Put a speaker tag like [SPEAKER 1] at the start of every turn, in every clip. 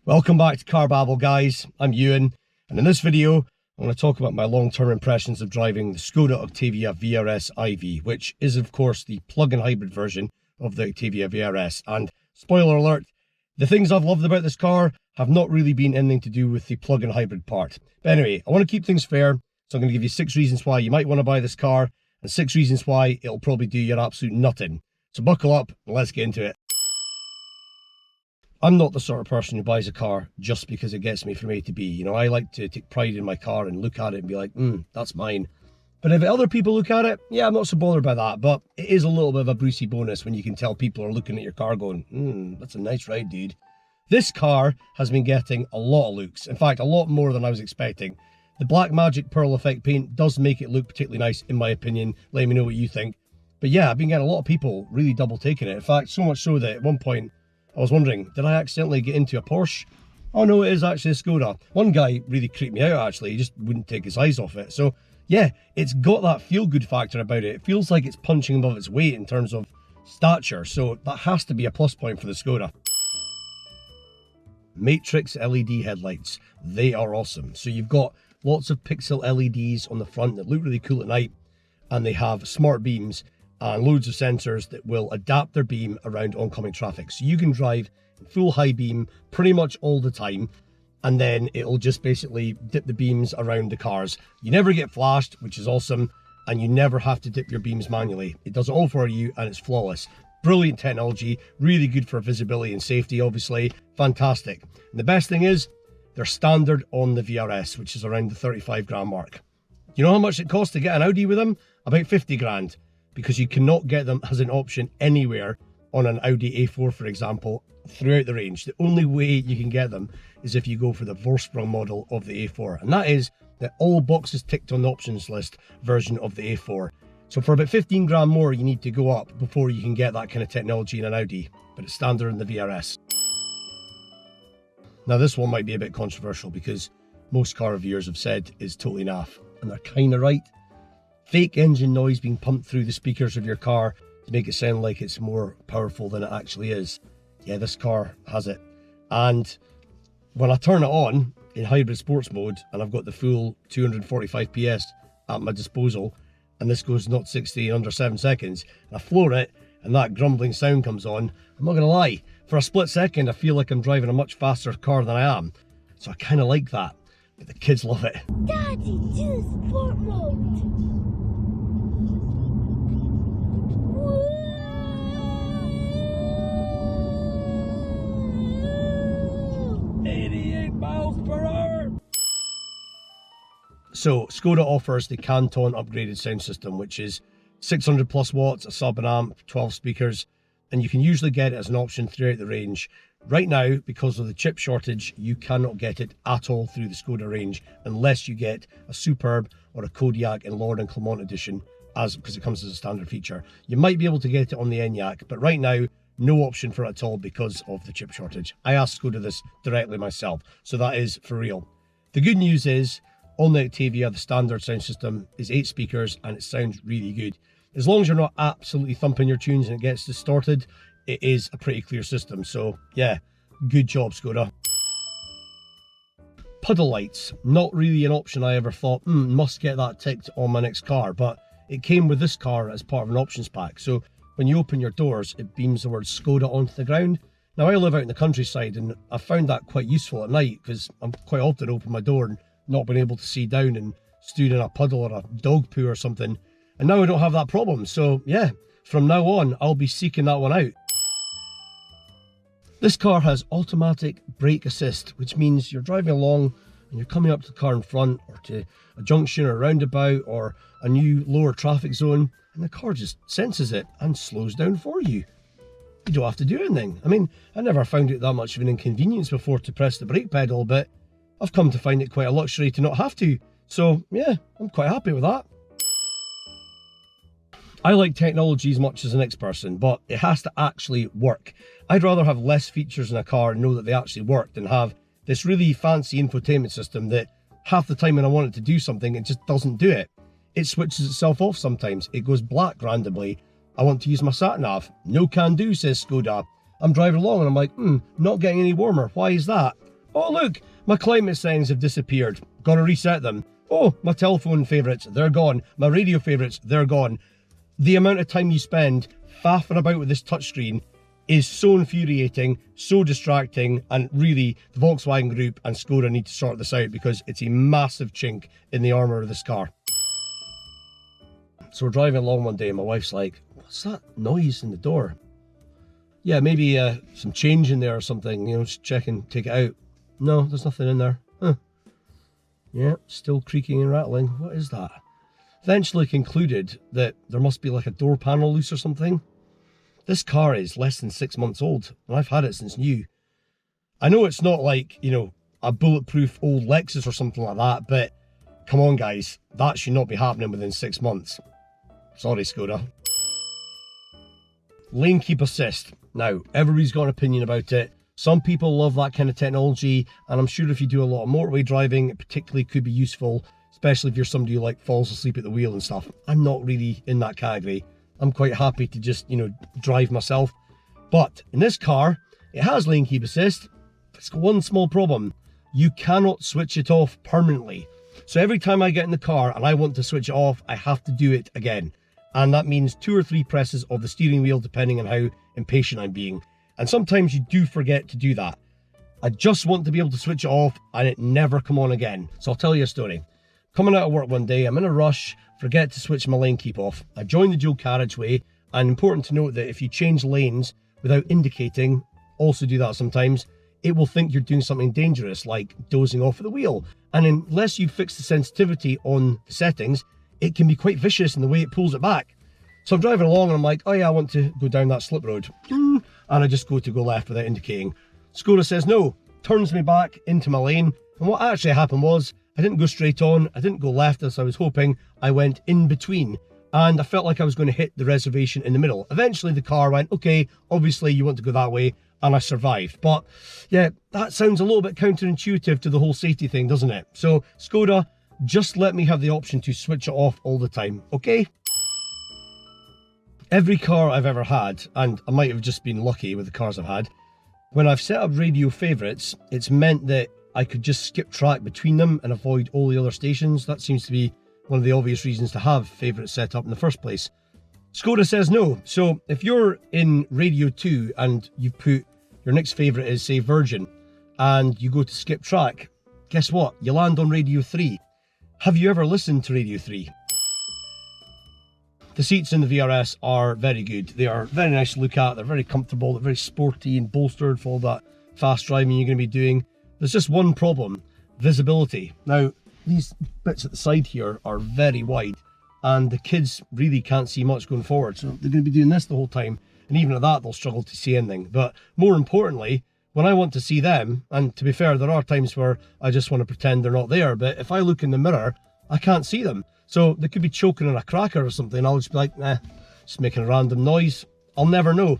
[SPEAKER 1] Welcome back to Car Babble, guys. I'm Ewan, and in this video I'm going to talk about my long-term impressions of driving the Skoda Octavia VRS IV, which is of course the plug-in hybrid version of the Octavia VRS. And spoiler alert, the things I've loved about this car have not really been anything to do with the plug-in hybrid part. But anyway, I want to keep things fair, so I'm going to give you 6 reasons why you might want to buy this car, and 6 reasons why it'll probably do your absolute nutting. So buckle up and let's get into it. I'm not the sort of person who buys a car just because it gets me from A to B. You know, I like to take pride in my car and look at it and be like, that's mine. But if other people look at it, yeah, I'm not so bothered by that. But it is a little bit of a Brucey bonus when you can tell people are looking at your car going, that's a nice ride, dude. This car has been getting a lot of looks. In fact, a lot more than I was expecting. The Black Magic Pearl Effect paint does make it look particularly nice, in my opinion. Let me know what you think. But yeah, I've been getting a lot of people really double taking it. In fact, so much so that at one point, I was wondering, did I accidentally get into a Porsche? Oh no, it is actually a Skoda. One guy really creeped me out actually, he just wouldn't take his eyes off it. So yeah, it's got that feel-good factor about it. It feels like it's punching above its weight in terms of stature, so that has to be a plus point for the Skoda. Matrix LED headlights, they are awesome. So you've got lots of pixel LEDs on the front that look really cool at night, and they have smart beams and loads of sensors that will adapt their beam around oncoming traffic. So you can drive in full high beam pretty much all the time, and then it'll just basically dip the beams around the cars. You never get flashed, which is awesome, and you never have to dip your beams manually. It does it all for you, and it's flawless. Brilliant technology, really good for visibility and safety, obviously. Fantastic. And the best thing is, they're standard on the VRS, which is around the 35 grand mark. You know how much it costs to get an Audi with them? About 50 grand. Because you cannot get them as an option anywhere on an Audi A4, for example, throughout the range. The only way you can get them is if you go for the Vorsprung model of the A4, and that is the all boxes ticked on the options list version of the A4. So for about 15 grand more, you need to go up before you can get that kind of technology in an Audi, but it's standard in the VRS. Now this one might be a bit controversial because most car reviewers have said it's totally naff, and they're kind of right. Fake engine noise being pumped through the speakers of your car to make it sound like it's more powerful than it actually is. Yeah, this car has it. And when I turn it on in hybrid sports mode and I've got the full 245 PS at my disposal, and this goes 0-60 in under 7 seconds, and I floor it and that grumbling sound comes on, I'm not gonna lie, for a split second I feel like I'm driving a much faster car than I am. So I kind of like that, but the kids love it.
[SPEAKER 2] Daddy, do sport mode.
[SPEAKER 1] 88 miles per hour. So Skoda offers the Canton upgraded sound system, which is 600 plus watts, a sub and amp, 12 speakers, and you can usually get it as an option throughout the range. Right now, because of the chip shortage, you cannot get it at all through the Skoda range unless you get a Superb or a Kodiaq in Lord and Clermont edition, because it comes as a standard feature. You might be able to get it on the Enyaq, but right now, no option for it at all because of the chip shortage. I asked Skoda this directly myself, so that is for real. The good news is, on the Octavia, the standard sound system is 8 speakers and it sounds really good. As long as you're not absolutely thumping your tunes and it gets distorted, it is a pretty clear system. So yeah, good job, Skoda. Puddle lights, not really an option I ever thought, must get that ticked on my next car, but it came with this car as part of an options pack. So when you open your doors, it beams the word Skoda onto the ground. Now I live out in the countryside and I found that quite useful at night because I'm quite often open my door and not been able to see down and stood in a puddle or a dog poo or something. And now I don't have that problem. So yeah, from now on, I'll be seeking that one out. This car has automatic brake assist, which means you're driving along and you're coming up to the car in front or to a junction or a roundabout or a new lower traffic zone, and the car just senses it and slows down for you. You don't have to do anything. I mean, I never found it that much of an inconvenience before to press the brake pedal, but I've come to find it quite a luxury to not have to. So yeah, I'm quite happy with that. I like technology as much as the next person, but it has to actually work. I'd rather have less features in a car and know that they actually work than have this really fancy infotainment system that half the time when I want it to do something, it just doesn't do it. It switches itself off sometimes. It goes black randomly. I want to use my sat-nav. No can do, says Skoda. I'm driving along and I'm like, not getting any warmer. Why is that? Oh look, my climate settings have disappeared. Gotta reset them. Oh, my telephone favourites, they're gone. My radio favourites, they're gone. The amount of time you spend faffing about with this touchscreen is so infuriating, so distracting, and really the Volkswagen Group and Skoda need to sort this out because it's a massive chink in the armour of this car. So we're driving along one day and my wife's like, what's that noise in the door? Yeah, maybe some change in there or something, you know, just check and take it out. No, there's nothing in there. Huh. Yeah, still creaking and rattling. What is that? Eventually concluded that there must be like a door panel loose or something. This car is less than 6 months old and I've had it since new. I know it's not like, you know, a bulletproof old Lexus or something like that, but come on guys, that should not be happening within 6 months. Sorry, Skoda. Lane keep assist. Now, everybody's got an opinion about it. Some people love that kind of technology, and I'm sure if you do a lot of motorway driving, it particularly could be useful, especially if you're somebody who like falls asleep at the wheel and stuff. I'm not really in that category. I'm quite happy to just, you know, drive myself. But in this car, it has lane keep assist. It's got one small problem. You cannot switch it off permanently. So every time I get in the car and I want to switch it off, I have to do it again. And that means 2 or 3 presses of the steering wheel, depending on how impatient I'm being. And sometimes you do forget to do that. I just want to be able to switch it off and it never come on again. So I'll tell you a story. Coming out of work one day, I'm in a rush, forget to switch my lane keep off. I join the dual carriageway, and important to note that if you change lanes without indicating, also do that sometimes, it will think you're doing something dangerous, like dozing off at the wheel. And unless you fix the sensitivity on the settings, it can be quite vicious in the way it pulls it back. So I'm driving along and I'm like, oh yeah, I want to go down that slip road. And I just go left without indicating. Skoda says no, turns me back into my lane. And what actually happened was, I didn't go straight on, I didn't go left as I was hoping, I went in between. And I felt like I was going to hit the reservation in the middle. Eventually the car went, okay, obviously you want to go that way, and I survived. But yeah, that sounds a little bit counterintuitive to the whole safety thing, doesn't it? So Skoda, just let me have the option to switch it off all the time, okay? Every car I've ever had, and I might have just been lucky with the cars I've had, when I've set up radio favourites, it's meant that I could just skip track between them and avoid all the other stations. That seems to be one of the obvious reasons to have favourites set up in the first place. Skoda says no. So if you're in Radio 2 and you've put your next favourite is, say, Virgin, and you go to skip track, guess what? You land on Radio 3. Have you ever listened to Radio 3? The seats in the VRS are very good. They are very nice to look at. They're very comfortable. They're very sporty and bolstered for all that fast driving you're going to be doing. There's just one problem, visibility. Now, these bits at the side here are very wide and the kids really can't see much going forward. So they're going to be doing this the whole time. And even at that, they'll struggle to see anything. But more importantly, when I want to see them, and to be fair, there are times where I just want to pretend they're not there, but if I look in the mirror, I can't see them. So they could be choking on a cracker or something. I'll just be like, nah, just making a random noise. I'll never know.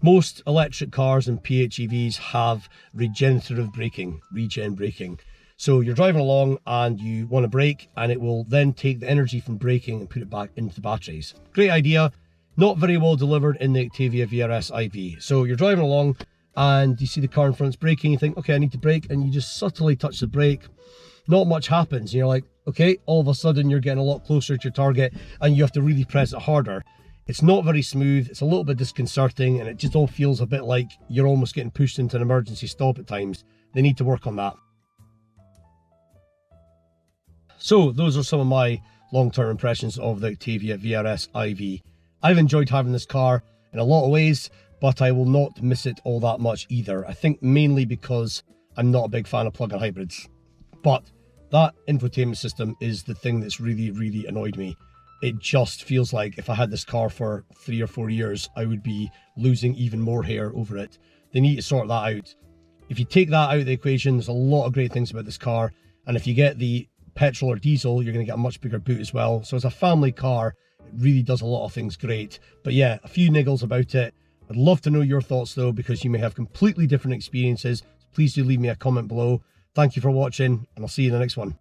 [SPEAKER 1] Most electric cars and PHEVs have regenerative braking, regen braking. So you're driving along and you want to brake, and it will then take the energy from braking and put it back into the batteries. Great idea. Not very well delivered in the Octavia VRS IV. So you're driving along and you see the car in front's braking, you think, okay, I need to brake, and you just subtly touch the brake. Not much happens, and you're like, okay, all of a sudden you're getting a lot closer to your target and you have to really press it harder. It's not very smooth, it's a little bit disconcerting, and it just all feels a bit like you're almost getting pushed into an emergency stop at times. They need to work on that. So those are some of my long-term impressions of the Octavia VRS IV. I've enjoyed having this car in a lot of ways, but I will not miss it all that much either. I think mainly because I'm not a big fan of plug-in hybrids. But that infotainment system is the thing that's really, really annoyed me. It just feels like if I had this car for 3 or 4 years, I would be losing even more hair over it. They need to sort that out. If you take that out of the equation, there's a lot of great things about this car. And if you get the petrol or diesel, you're going to get a much bigger boot as well. So as a family car, it really does a lot of things great. But yeah, a few niggles about it. I'd love to know your thoughts though, because you may have completely different experiences. So please do leave me a comment below. Thank you for watching, and I'll see you in the next one.